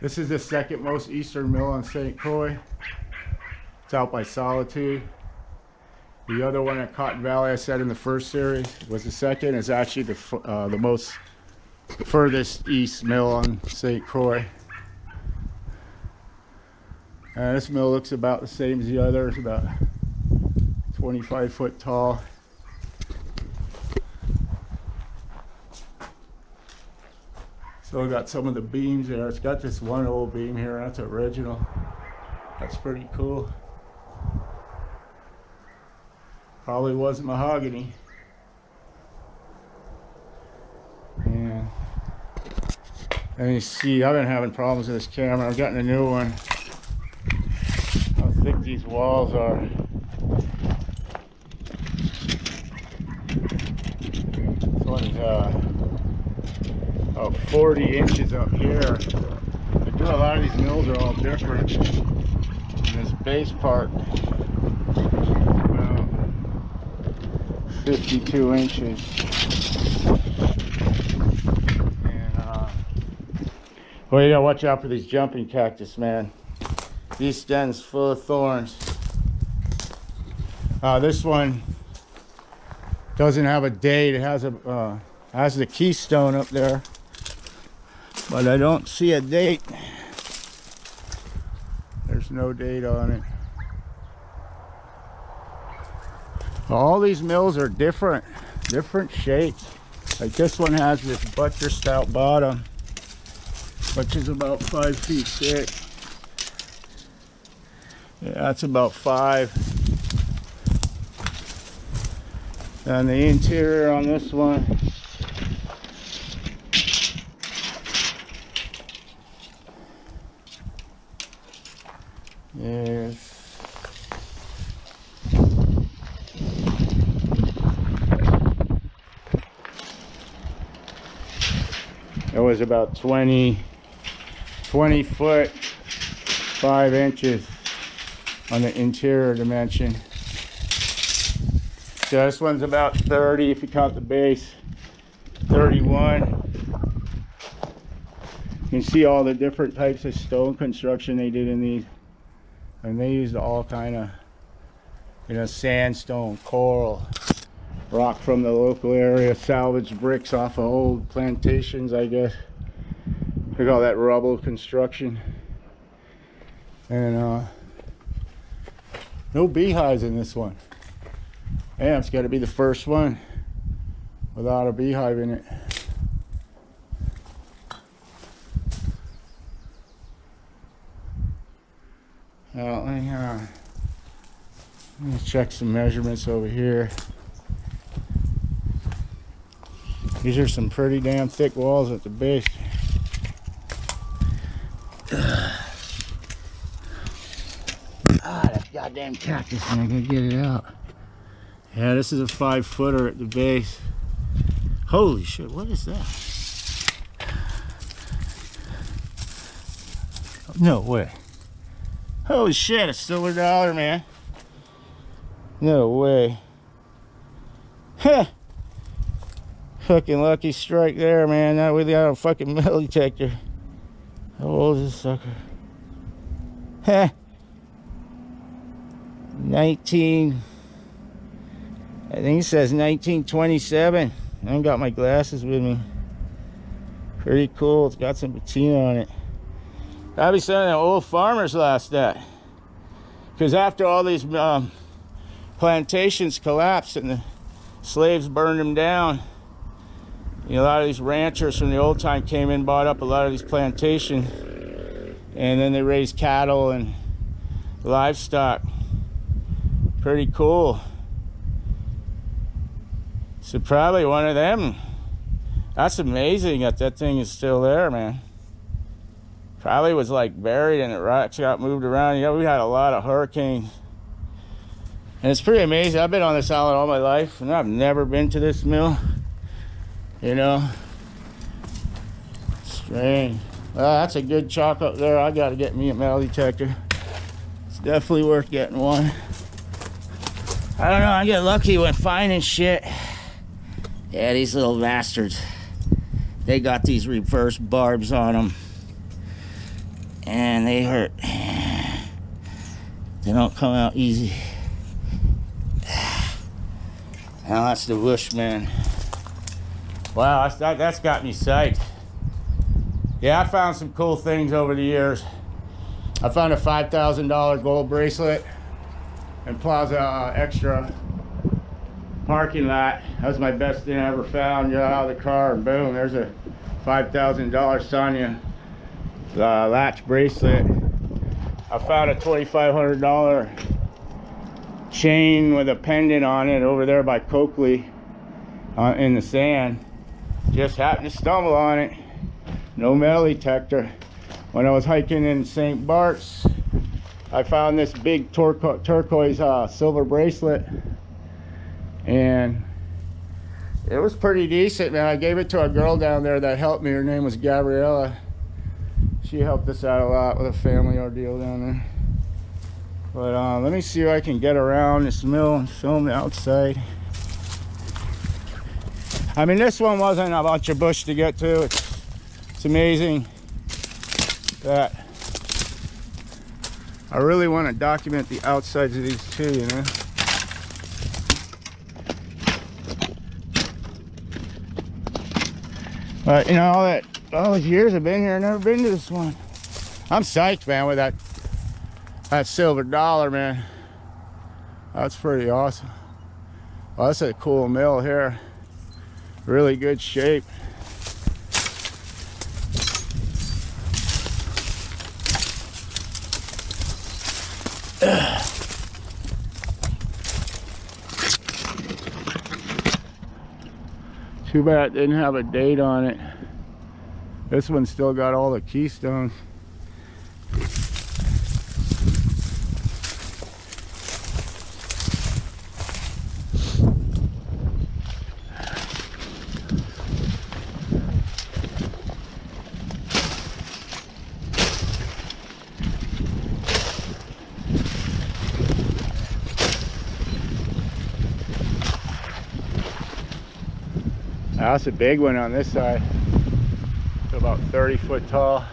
This is the second most eastern mill on St. Croix. It's out by Solitude. The other one at Cotton Valley, I said in the first series, was the second. It's actually the most furthest east mill on St. Croix. This mill looks about the same as the other. It's about 25 foot tall. So we got some of the beams there. It's got this one old beam here. That's original. That's pretty cool. Probably wasn't mahogany. And you see, I've been having problems with this camera. I've gotten a new one. How thick these walls are. This one's about 40 inches up here. A lot of these mills are all different. And this base part, about 52 inches. And well, you gotta watch out for these jumping cactus, man. These stems full of thorns. This one doesn't have a date. It has the keystone up there, but I don't see a date. There's no date on it. All these mills are different shapes. Like this one has this buttressed out bottom, which is about 5 feet thick. Yeah, that's about 5. And the interior on this one is it was about 20 foot 5 inches on the interior dimension. So this one's about 30 if you count the base. 31. You can see all the different types of stone construction they did in these. And they used all kind of, sandstone, coral, rock from the local area, salvaged bricks off of old plantations, I guess. Look at all that rubble construction. And no beehives in this one. Yeah, it's got to be the first one without a beehive in it. Well, let me check some measurements over here. These are some pretty damn thick walls at the base. That goddamn cactus, man, I gotta get it out. Yeah, this is a 5-footer at the base. Holy shit, what is that? No way. Holy shit, a silver dollar, man. No way. Heh. Fucking lucky strike there, man. Not without a fucking metal detector. How old is this sucker? Heh. 19. I think it says 1927. I haven't got my glasses with me. Pretty cool. It's got some patina on it. Probably some of the old farmers lost that. Because after all these plantations collapsed and the slaves burned them down, a lot of these ranchers from the old time came in, bought up a lot of these plantations, and then they raised cattle and livestock. Pretty cool. So probably one of them. That's amazing that that thing is still there, man. Probably was like buried and the rocks got moved around. Yeah, we had a lot of hurricanes. And it's pretty amazing. I've been on this island all my life and I've never been to this mill. Strange. Well, that's a good chalk up there. I gotta get me a metal detector. It's definitely worth getting one. I don't know, I get lucky when finding shit. Yeah, these little bastards. They got these reverse barbs on them. and they hurt. They don't come out easy. Now that's the bush, man. Wow, that's got me psyched. Yeah, I found some cool things over the years. I found a $5,000 gold bracelet in Plaza Extra parking lot. That was my best thing I ever found. Got out of the car and boom, there's a $5,000 Sonya latch bracelet. I found a $2,500 chain with a pendant on it over there by Coakley in the sand. Just happened to stumble on it. No metal detector. When I was hiking in St. Bart's, I found this big turquoise silver bracelet, and it was pretty decent, man. I gave it to a girl down there that helped me. Her name was Gabriella. She helped us out a lot with a family ordeal down there. But let me see if I can get around this mill and film the outside. I mean, this one wasn't a bunch of bush to get to. It's amazing that I really want to document the outsides of these too, you know. But you know, all those years I've been here, I've never been to this one. I'm psyched, man, with that silver dollar, man. That's pretty awesome. Well, that's a cool mill here. Really good shape. Too bad it didn't have a date on it. This one's still got all the keystones. That's a big one on this side. It's about 30 foot tall.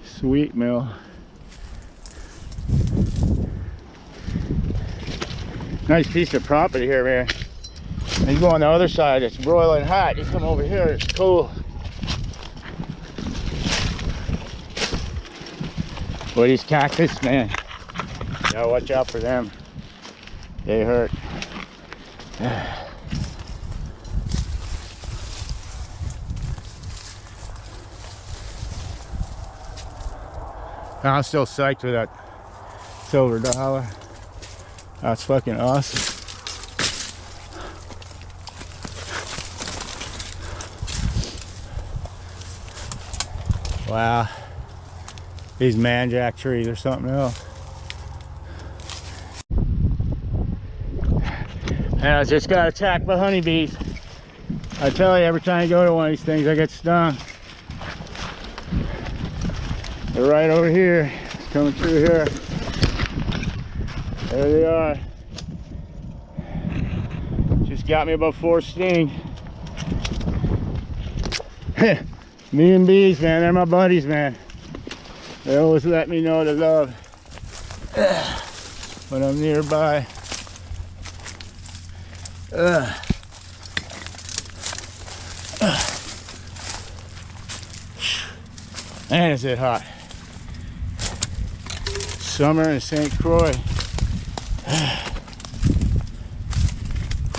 Sweet mill. Nice piece of property here, man. And you go on the other side, it's broiling hot. You come over here, it's cool. Boy, these cactus, man, you gotta watch out for them. They hurt. I'm still psyched with that silver dollar. That's fucking awesome. Wow. These manjack trees or something else. And I just got attacked by honeybees. I tell you, every time I go to one of these things, I get stung. They're right over here, coming through here. There they are. Just got me about 4 stings. Me and bees, man, they're my buddies, man. They always let me know the love when I'm nearby. Man, is it hot. Summer in St. Croix.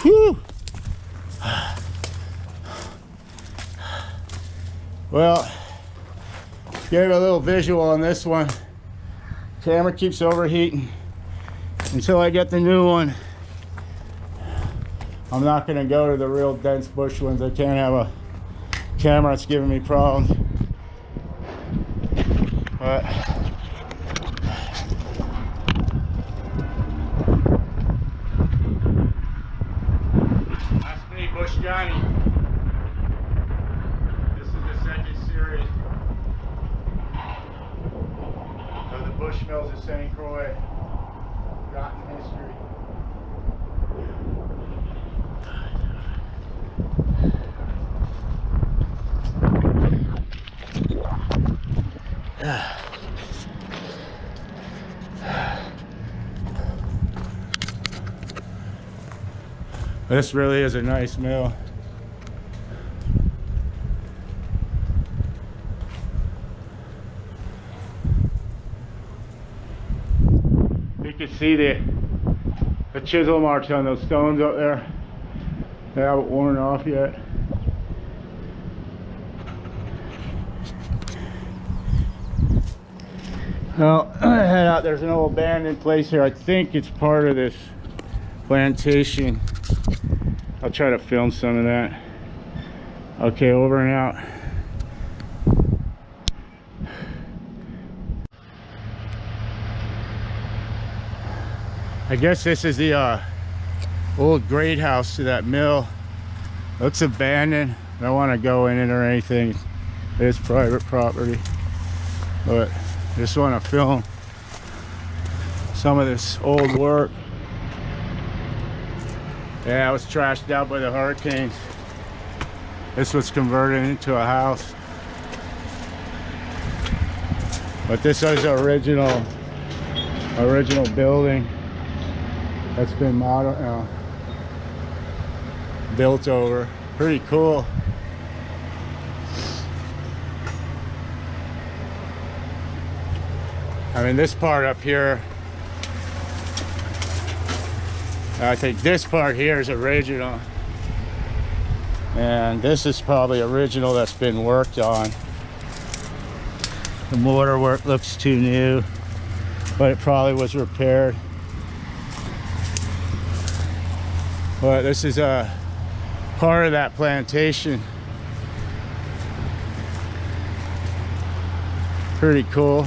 Whew. Well, gave a little visual on this one. Camera keeps overheating until I get the new one. I'm not going to go to the real dense bush ones. I can't have a camera that's giving me problems. But that's me, Bush Johnny. This is the second series of the Bushmills of St. Croix. Rotten history. This really is a nice mill. You can see the chisel marks on those stones up there. They haven't worn off yet. Well, head out. There's an old abandoned place here. I think it's part of this plantation. I'll try to film some of that. Okay, over and out. I guess this is the old grade house to that mill. Looks abandoned. I don't want to go in it or anything. It's private property. But I just want to film some of this old work. Yeah, it was trashed out by the hurricanes. This was converted into a house. But this is the original building that's been built over. Pretty cool. I mean, this part up here, I think this part here is original. And this is probably original that's been worked on. The mortar work looks too new, but it probably was repaired. But this is a part of that plantation. Pretty cool.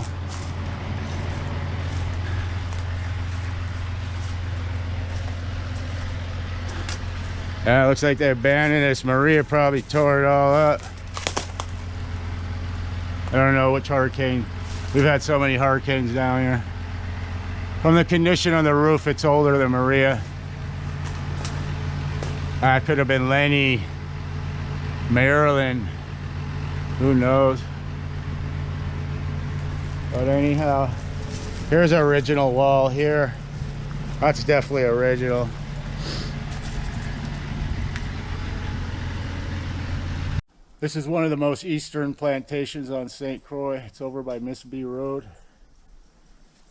Yeah, it looks like they abandoned this. Maria probably tore it all up. I don't know which hurricane. We've had so many hurricanes down here. From the condition on the roof, it's older than Maria. That could have been Lenny, Maryland, who knows. But anyhow, here's our original wall here. That's definitely original. This is one of the most eastern plantations on St. Croix. It's over by Miss B Road.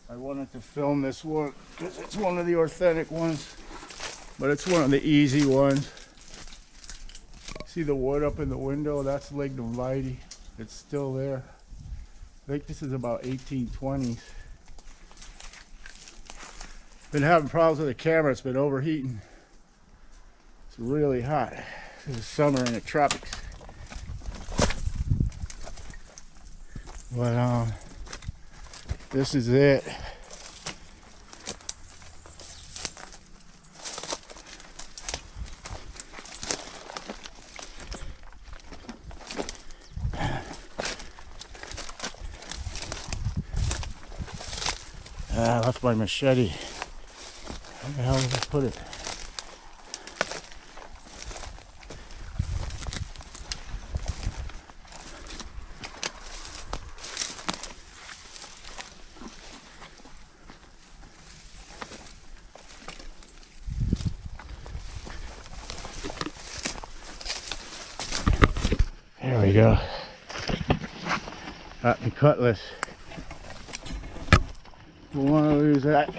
I wanted to film this one because it's one of the authentic ones, but it's one of the easy ones. See the wood up in the window? That's lignum vitae. It's still there. I think this is about 1820s. Been having problems with the camera. It's been overheating. It's really hot. This is summer in the tropics. But this is it. I left my machete. Where the hell did I put it? There we go. Got the cutlass. Don't want to lose that.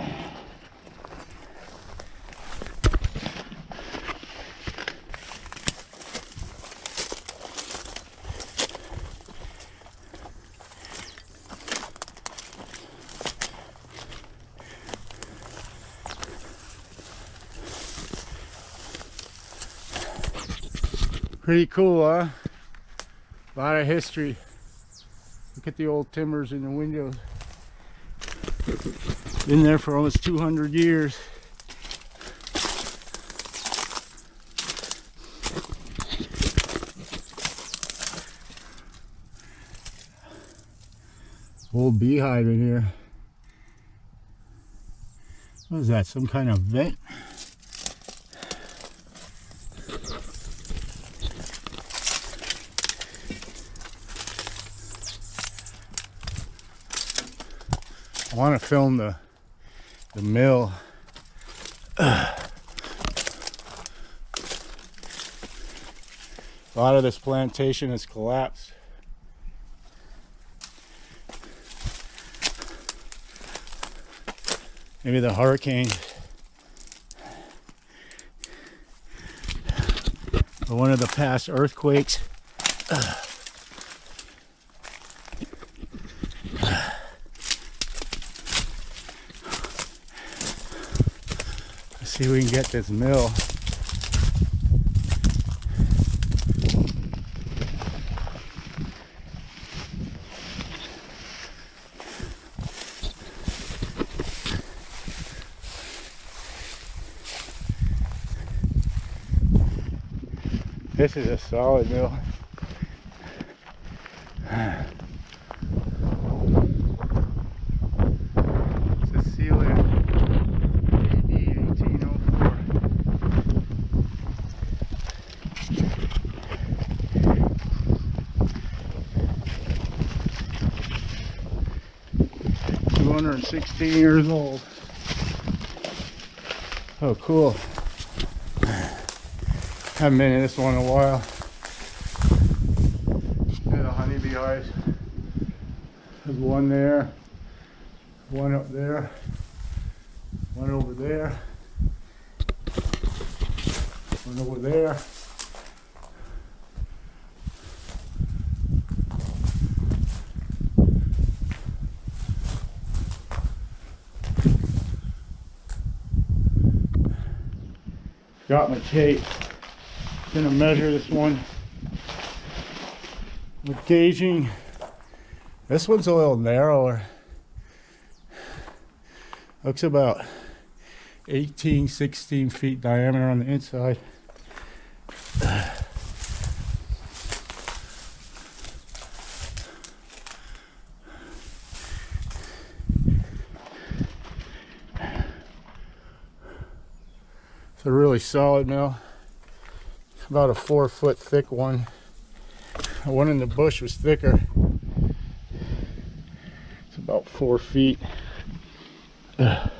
Pretty cool, huh? A lot of history. Look at the old timbers in the windows. Been there for almost 200 years. Old beehive in here. What is that? Some kind of vent? I want to film the mill. A lot of this plantation has collapsed. Maybe the hurricane or one of the past earthquakes. Let's see if we can get this mill. This is a solid mill. It's a sealant AD 1804. $216 years old. Oh, cool. Haven't been in this one in a while. There's a honeybee hive. There's one there, one up there, one over there, one over there. Got my tape. Gonna measure this one with gauging. This one's a little narrower. Looks about 18, 16 feet diameter on the inside. It's a really solid mill. About a 4 foot thick one. The one in the bush was thicker. It's about 4 feet. And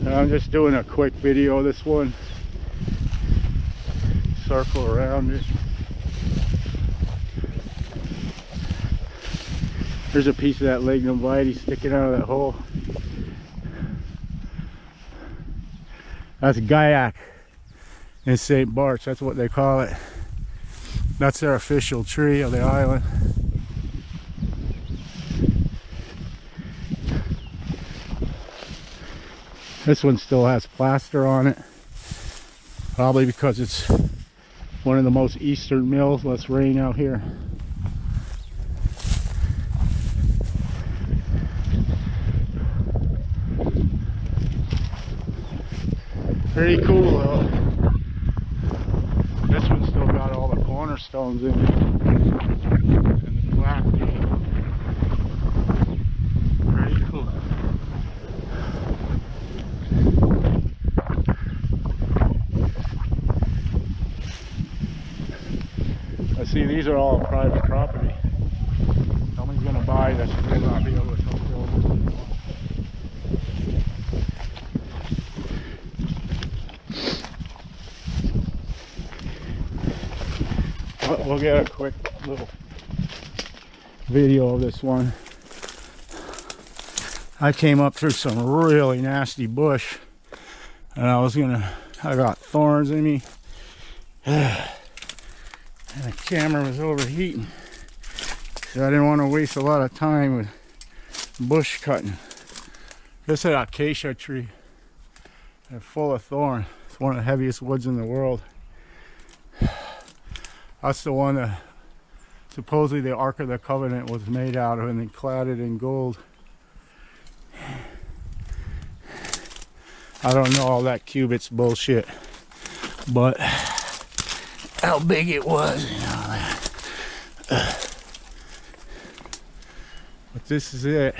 I'm just doing a quick video of this one. Circle around it. There's a piece of that lignum vitae sticking out of that hole. That's Gaiac in St. Bart's, that's what they call it. That's their official tree of the island. This one still has plaster on it. Probably because it's one of the most eastern mills. Less rain out here. Pretty cool though. This one's still got all the cornerstones in it. And the black beam. Pretty cool. I see these are all private property. Someone's gonna buy this and will not be able to fulfill this anymore. We'll get a quick little video of this one. I came up through some really nasty bush and I got thorns in me and the camera was overheating, so I didn't want to waste a lot of time with bush cutting. This is an acacia tree. They're full of thorn. It's one of the heaviest woods in the world. That's the one that supposedly the Ark of the Covenant was made out of and then clad it in gold. I don't know all that cubits bullshit, but how big it was, you know. this is it.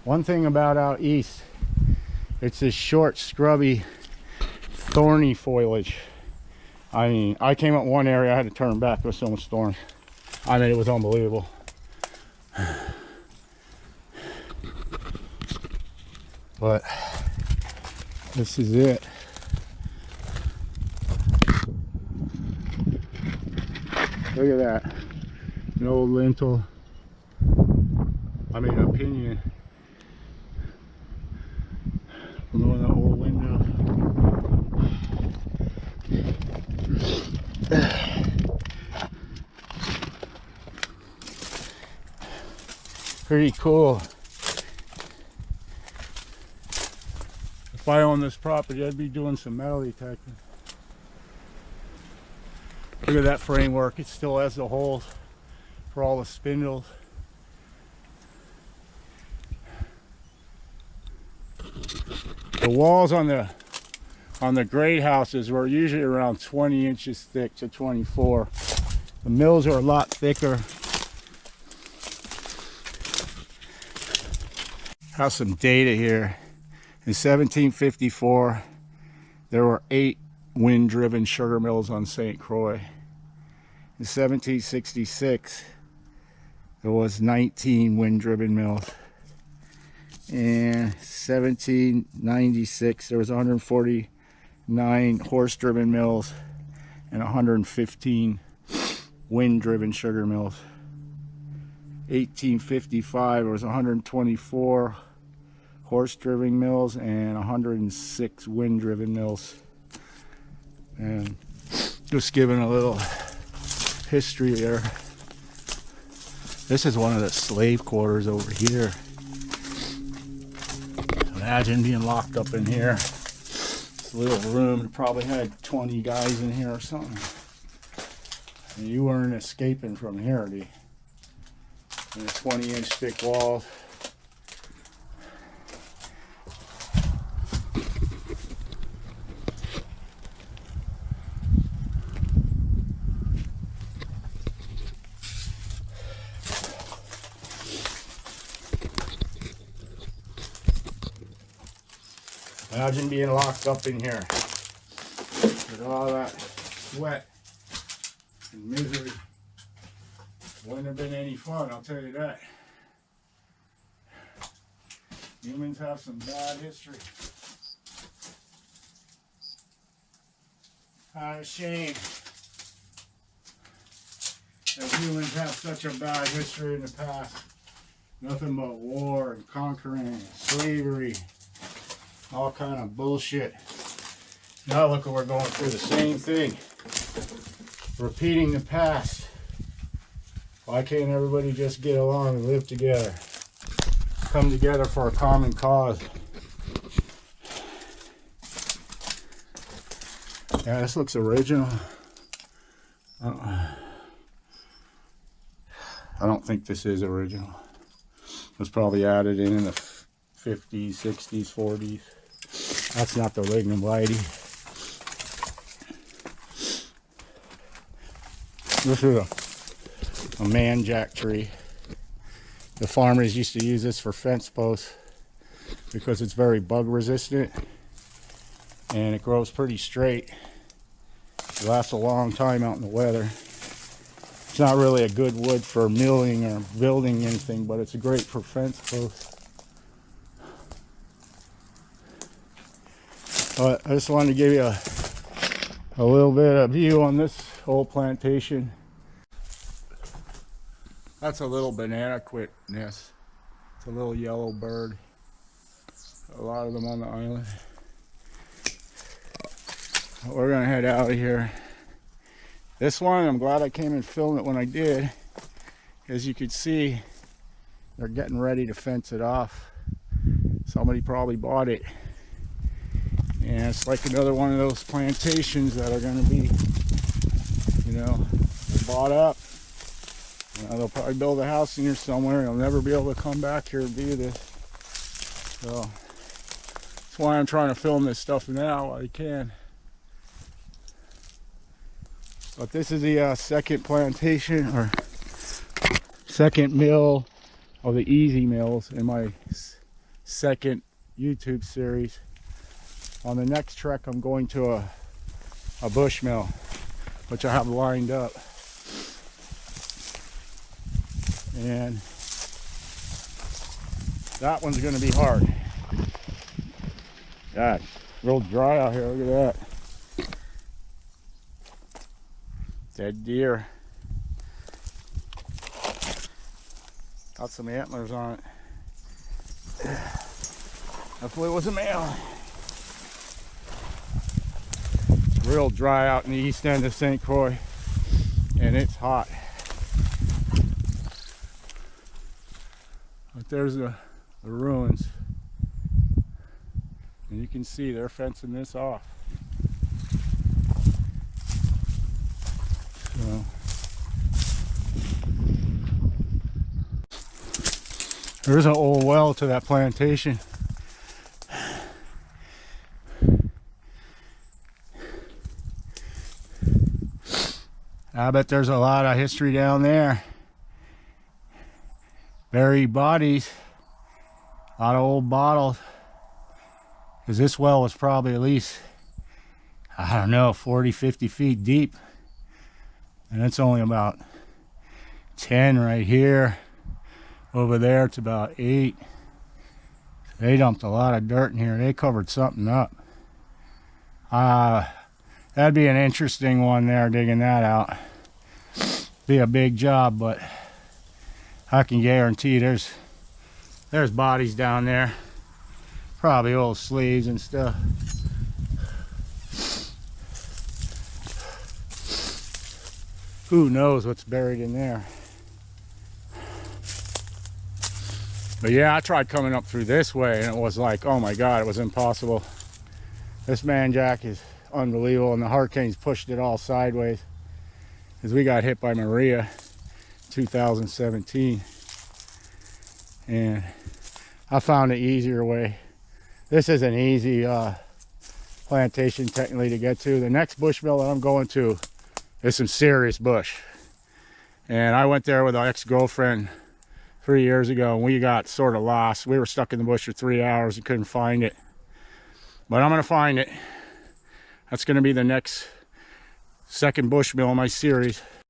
One thing about out east, it's this short, scrubby, thorny foliage. I mean, I came up one area, I had to turn back, there was so much thorns. I mean, it was unbelievable. But this is it. Look at that. An old lintel. I mean, a pinion. Below that old window. Pretty cool. If I owned this property, I'd be doing some metal detecting. Look at that framework. It still has the holes for all the spindles. The walls on the great houses were usually around 20 inches thick to 24. The mills are a lot thicker. Have some data here. In 1754, there were 8 wind-driven sugar mills on St. Croix. In 1766, there was 19 wind-driven mills. In 1796, there was 149 horse-driven mills and 115 wind-driven sugar mills. 1855, there was 124 horse-driven mills and 106 wind-driven mills. And just giving a little history there. This is one of the slave quarters over here. Imagine being locked up in here. This little room, it probably had 20 guys in here or something. And you weren't escaping from here, the 20-inch thick walls. Imagine being locked up in here with all that sweat and misery. Wouldn't have been any fun, I'll tell you that. Humans have some bad history. What a shame that humans have such a bad history in the past. Nothing but war and conquering, slavery, all kind of bullshit. Now look, we're going through the same thing. Repeating the past. Why can't everybody just get along and live together? Come together for a common cause. Yeah, this looks original. I don't think this is original. It was probably added in the 50s, 60s, 40s. That's not the lignum vitae. This is a man jack tree. The farmers used to use this for fence posts because it's very bug resistant and it grows pretty straight. It lasts a long time out in the weather. It's not really a good wood for milling or building anything, but it's great for fence posts. But I just wanted to give you a little bit of view on this whole plantation. That's a little banana quit nest. It's a little yellow bird. A lot of them on the island. We're gonna head out of here. This one, I'm glad I came and filmed it when I did. As you could see, they're getting ready to fence it off. Somebody probably bought it. And it's like another one of those plantations that are going to be, you know, bought up. You know, they'll probably build a house in here somewhere and they'll never be able to come back here and view this. So that's why I'm trying to film this stuff now while I can. But this is the second plantation or second mill of the easy mills in my second YouTube series. On the next trek, I'm going to a bush mill, which I have lined up. And that one's going to be hard. God, real dry out here. Look at that. Dead deer. Got some antlers on it. Hopefully it was a male. Real dry out in the east end of St. Croix, and it's hot. But there's the ruins, and you can see they're fencing this off. So there's an old well to that plantation. I bet there's a lot of history down there. Buried bodies, a lot of old bottles. Because this well was probably at least, I don't know, 40, 50 feet deep. And it's only about 10 right here. Over there it's about 8. They dumped a lot of dirt in here. They covered something up. That'd be an interesting one there, digging that out. Be a big job, but I can guarantee there's bodies down there. Probably old sleeves and stuff. Who knows what's buried in there. But yeah, I tried coming up through this way and it was like, oh my God, it was impossible. This man jack is unbelievable, and the hurricanes pushed it all sideways. Because we got hit by Maria 2017. And I found an easier way. This is an easy plantation technically to get to. The next bush mill that I'm going to is some serious bush. And I went there with an ex-girlfriend 3 years ago, and we got sort of lost. We were stuck in the bush for 3 hours and couldn't find it. But I'm gonna find it. That's gonna be the next second bush mill in my series.